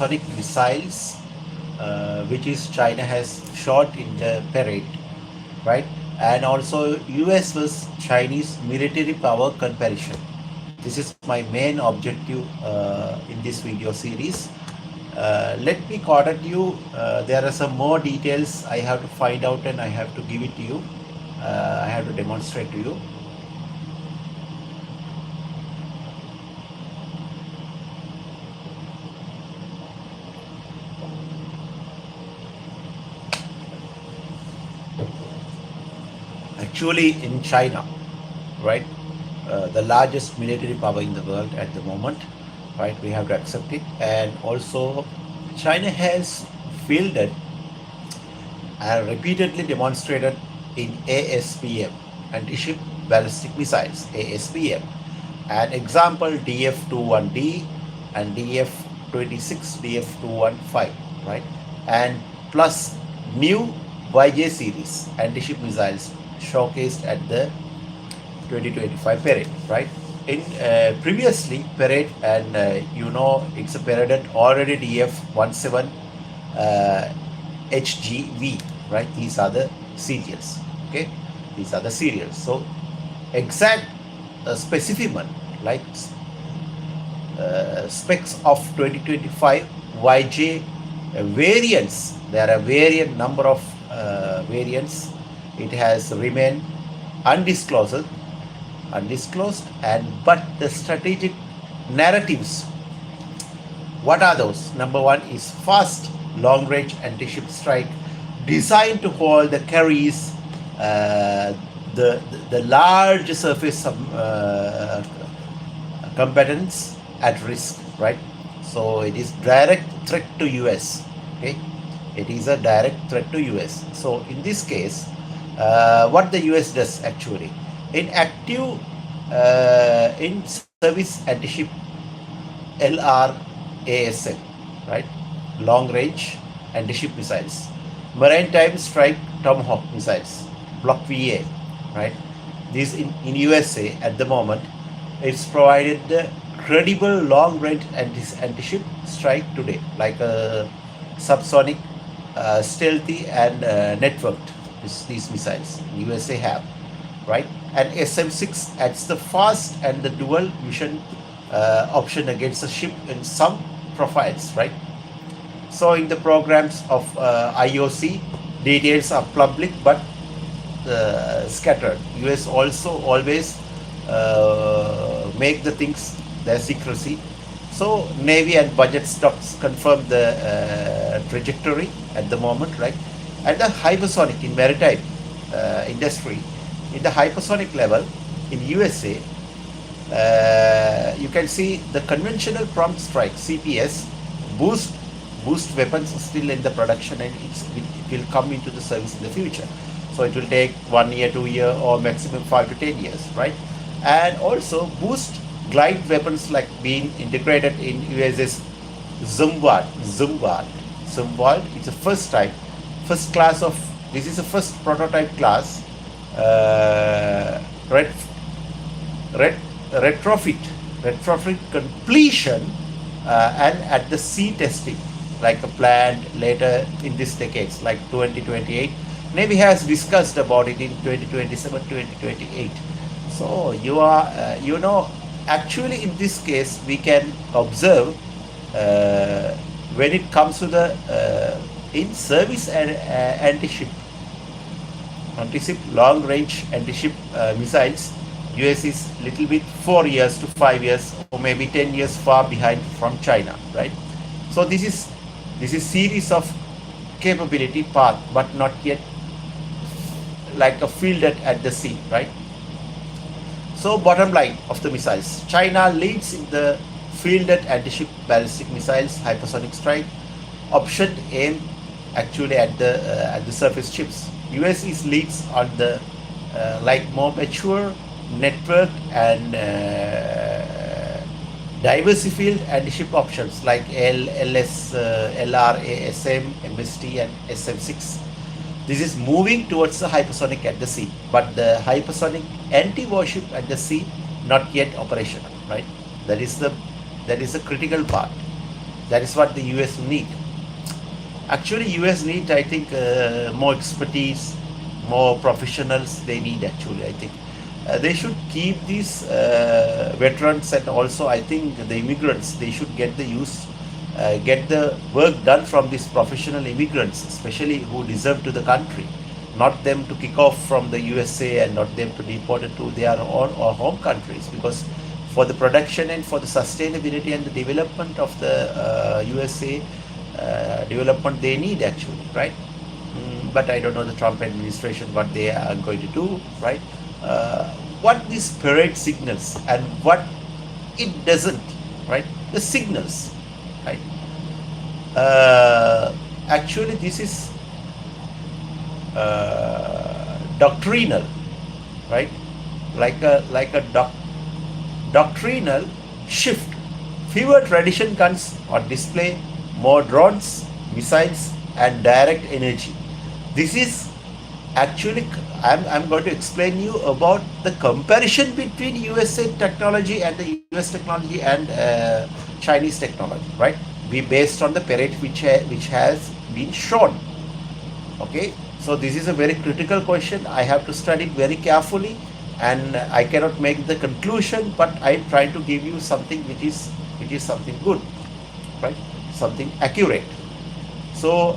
hypersonic missiles, which is China has shot in the parade, right? And also US vs Chinese military power comparison. This is my main objective in this video series. Let me contact you. There are some more details I have to find out and I have to give it to you. I have to demonstrate to you. Actually, in China, right, the largest military power in the world at the moment, right, we have to accept it. And also, China has fielded and repeatedly demonstrated in ASPM, anti-ship ballistic missiles, ASPM. An example DF-21D and DF-26, DF-215, right? And plus new YJ series anti-ship missiles showcased at the 2025 parade, right? In previously parade, and it's a paraded already DF-17 HGV, right? These are the serials, okay? These are the serials. So exact specimen, like specs of 2025 YJ variants. There are variant number of variants. It has remained undisclosed, and but the strategic narratives. What are those? Number one is fast, long-range anti-ship strike, designed to hold the carries, the large surface combatants at risk, right? So it is direct threat to US. Okay, it is a direct threat to US. So in this case, what the US does actually in active in service anti-ship LRASM, right? Long range anti-ship missiles, maritime strike Tomahawk missiles, Block VA, right? This in USA at the moment, it's provided the credible long range anti-ship strike today, like a subsonic, stealthy, and networked. These missiles USA have, right? And SM6 adds the fast and the dual mission option against a ship in some profiles, right? So in the programs of IOC, details are public but scattered. US also always make the things their secrecy. So Navy and budget stocks confirm the trajectory at the moment, right? And the hypersonic in maritime industry, in the hypersonic level in USA, you can see the conventional prompt strike CPS boost weapons still in the production, and it will come into the service in the future. So it will take 1 year, 2 year, or maximum 5 to 10 years, right? And also boost glide weapons like being integrated in USS Zumwalt. It's the first class of, this is the first prototype class retrofit completion and at the sea testing, like a planned later in this decades, like 2028. Navy has discussed about it in 2027, 2028. So actually in this case we can observe when it comes to the in service and anti-ship long range anti-ship missiles, US is little bit 4 years to 5 years or maybe 10 years far behind from China, right? So this is series of capability path, but not yet like a fielded at the sea, right? So bottom line of the missiles, China leads in the fielded anti-ship ballistic missiles hypersonic strike option aimed actually at the surface ships. US is leads on the like more mature network and diversified anti-ship options like LS, LRASM, MST, and SM6. This is moving towards the hypersonic at the sea, but the hypersonic anti-warship at the sea not yet operational, right? That is the critical part. That is what the US need. Actually, US need, I think, more expertise, more professionals. They need actually. I think they should keep these veterans, and also I think the immigrants. They should get the work done from these professional immigrants, especially who deserve to the country, not them to kick off from the USA and not them to deport it to their own or home countries, because for the production and for the sustainability and the development of the USA development they need actually, right? But I don't know the Trump administration what they are going to do, right? What this parade signals and what it doesn't, right? The signals, right? Actually, this is doctrinal, right? Like a doctrinal shift. Fewer tradition guns on display, more drones, missiles, and direct energy. This is actually, I'm going to explain you about the comparison between USA technology and the US technology and Chinese technology, right? We based on the parade which has been shown. Okay, so this is a very critical question. I have to study it very carefully, and I cannot make the conclusion, but I'm trying to give you something which is something good, right? Something accurate. So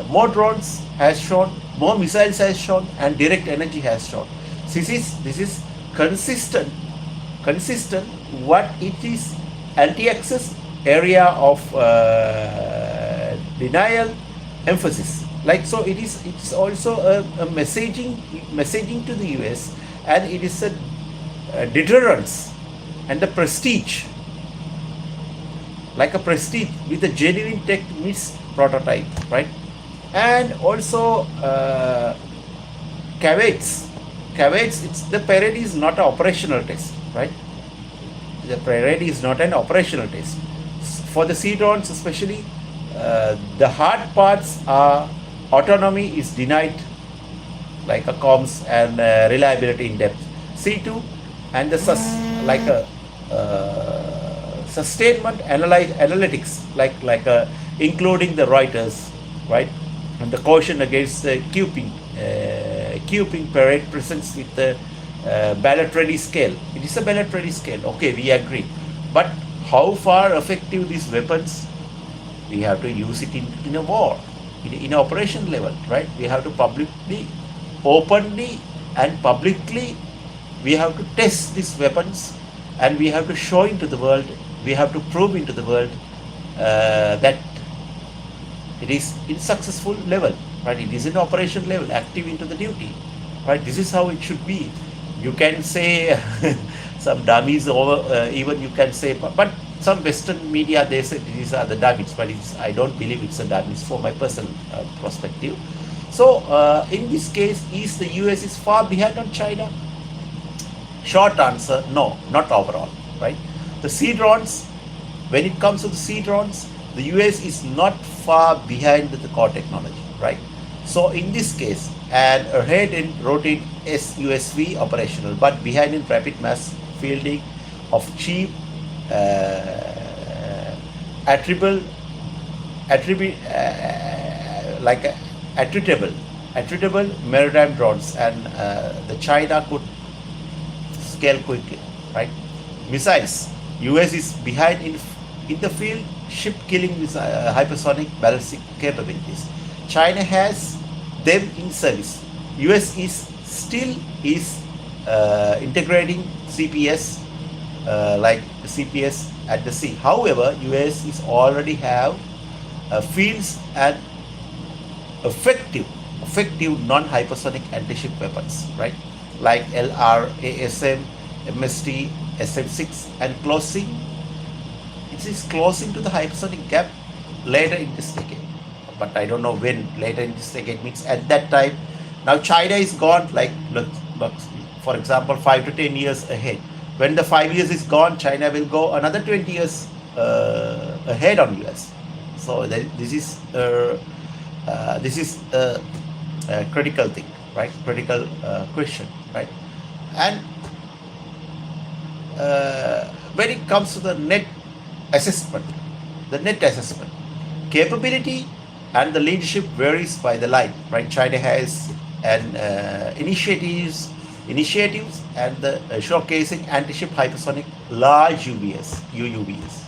more drones has shown, more missiles has shown, and direct energy has shown. This is consistent. What it is, anti-access area of denial emphasis. Like so, it's also a messaging to the US, and it is a deterrence and the prestige, like a prestige with a genuine tech meets prototype, right? And also caveats. It's the parade is not an operational test, right? The parade is not an operational test. For the sea drones especially, the hard parts are autonomy is denied, like a comms and reliability in depth. C2 and the like a sustainment analytics, like including the writers, right? And the caution against the cuping parade presents with the ballot ready scale. It is a ballot ready scale. Okay, we agree. But how far effective these weapons? We have to use it in a war, in operation level, right? We have to publicly, openly, and publicly, we have to test these weapons, and we have to show into the world, we have to prove into the world that it is in successful level, right? It is in operation level, active into the duty, right? This is how it should be. You can say some dummies over, even you can say, but some Western media, they say these are the dummies, but I don't believe it's a dummies for my personal perspective. So in this case, is the US is far behind on China? Short answer, no, not overall, right? The sea drones, when it comes to the sea drones, the US is not far behind with the core technology, right? So in this case, and ahead in rotate SUSV operational, but behind in rapid mass fielding of cheap attributable maritime drones, and the China could scale quickly, right? Missiles, US is behind in the field, ship killing with hypersonic ballistic capabilities. China has them in service. US is still integrating CPS, like CPS at the sea. However, US is already have fields and effective non-hypersonic anti-ship weapons, right? Like LRASM, MST, SM6, and closing. It is closing to the hypersonic gap later in this decade, but I don't know when later in this decade means at that time. Now China is gone, like look, for example, 5 to 10 years ahead. When the 5 years is gone, China will go another 20 years ahead on US. So this is a critical thing, right? Critical question, right? And when it comes to the net assessment, the net assessment. Capability and the leadership varies by the line, right? China has an initiatives and the showcasing anti-ship hypersonic large UUVs.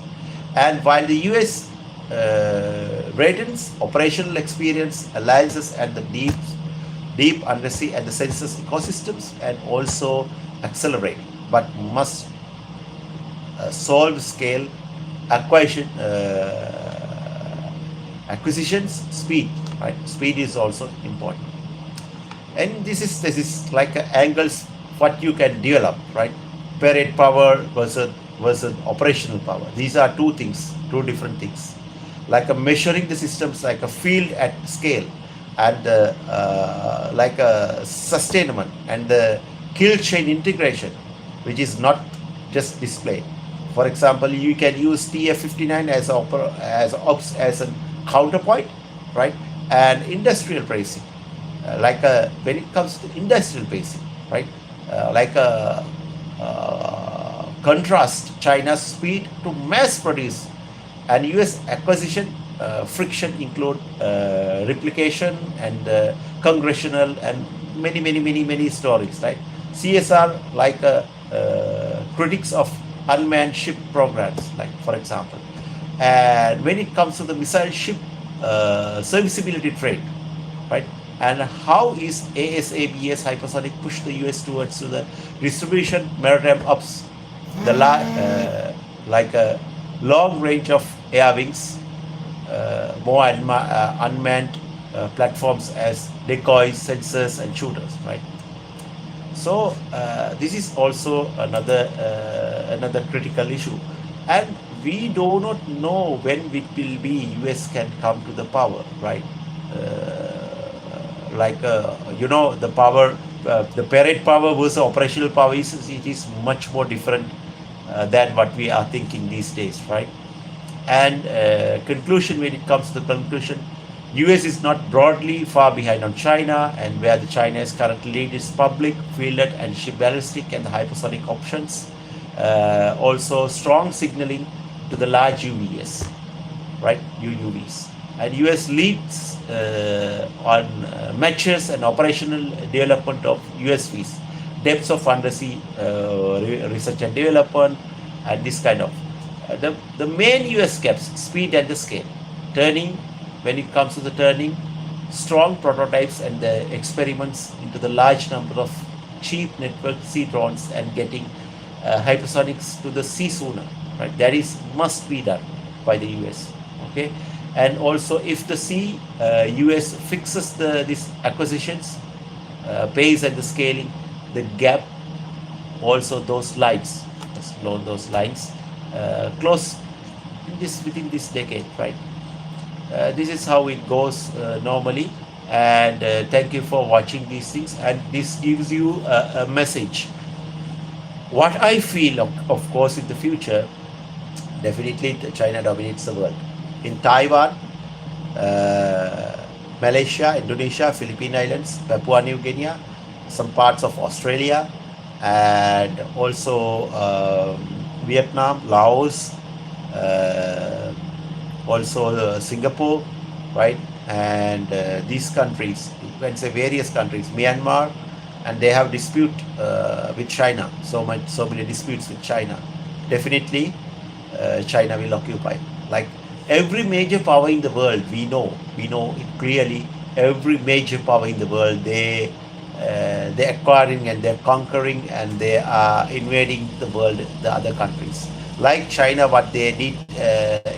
And while the US readens operational experience, alliances, and the deep undersea and the sensors ecosystems, and also accelerate, but must solve scale acquisition, acquisitions speed. Right, speed is also important. And this is like angles what you can develop, right? Parade power versus operational power. These are two different things. Like a measuring the systems like a field at scale, and like a sustainment and the kill chain integration, which is not just display. For example, you can use TF-59 as a counterpoint, right? And industrial pricing, when it comes to industrial pacing, right? Like a contrast China's speed to mass produce and US acquisition friction include replication and congressional and many stories, right? CSR like critics of unmanned ship programs, like for example. And when it comes to the missile ship serviceability trade, right? And how is ASABS hypersonic push the US towards the distribution maritime ops, like a long range of air wings, more unmanned platforms as decoys, sensors, and shooters, right? So this is also another critical issue, and we do not know when it will be US can come to the power, right? The power, the parade power versus operational power is much more different than what we are thinking these days, right? And conclusion, when it comes to the conclusion, US is not broadly far behind on China, and where the China is currently lead is public, fielded, and ship ballistic and the hypersonic options. Also strong signaling to the large UVs, right? UUVs. And US leads on matches and operational development of USVs, depths of undersea research and development, and this kind of. The main US gaps, speed and the scale. Turning, when it comes to the turning, strong prototypes and the experiments into the large number of cheap network sea drones and getting hypersonics to the sea sooner, right? That is must be done by the US, okay? And also if the US fixes these acquisitions, pace and the scaling, the gap, also those lines, close within this decade, right? This is how it goes normally. And thank you for watching these things, and this gives you a message. What I feel, of course, in the future, definitely China dominates the world. In Taiwan, Malaysia, Indonesia, Philippine Islands, Papua New Guinea, some parts of Australia, and also Vietnam, Laos, also Singapore, right? And these countries, you can say various countries, Myanmar, and they have dispute with China, so many disputes with China. Definitely, China will occupy. Like every major power in the world, we know it clearly. Every major power in the world, they're acquiring and they're conquering and they are invading the world, the other countries. Like China, what they did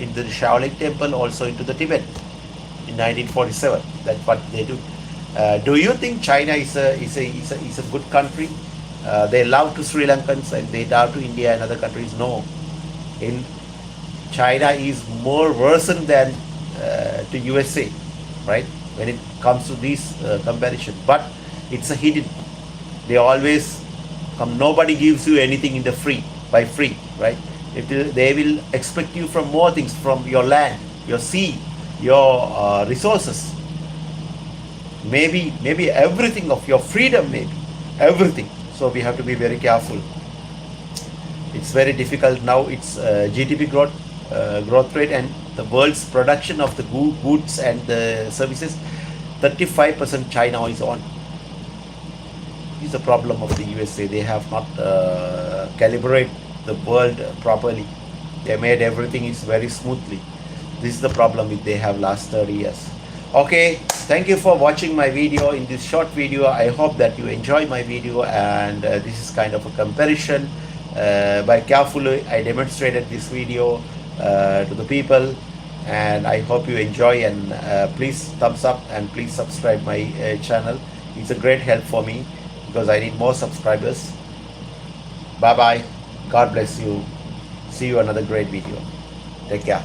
in the Shaolin Temple, also into the Tibet in 1947. That's what they do. Do you think China is a good country? They love to Sri Lankans and they love to India and other countries? No. In China is more worsened than to USA, right? When it comes to this comparison, but it's a hidden. They always come. Nobody gives you anything in the free, right? They will expect you from more things, from your land, your sea, your resources. Maybe everything of your freedom, maybe everything. So we have to be very careful. It's very difficult now. It's GDP growth rate and the world's production of the goods and the services, 35% China is on. This is the problem of the USA. They have not calibrate the world properly. They made everything is very smoothly. This is the problem they have last 30 years. Okay, thank you for watching my video. In this short video, I hope that you enjoy my video, and this is kind of a comparison. By carefully I demonstrated this video to the people, and I hope you enjoy, and please thumbs up and please subscribe my channel. It's a great help for me because I need more subscribers. Bye bye, God bless you, see you another great video, take care.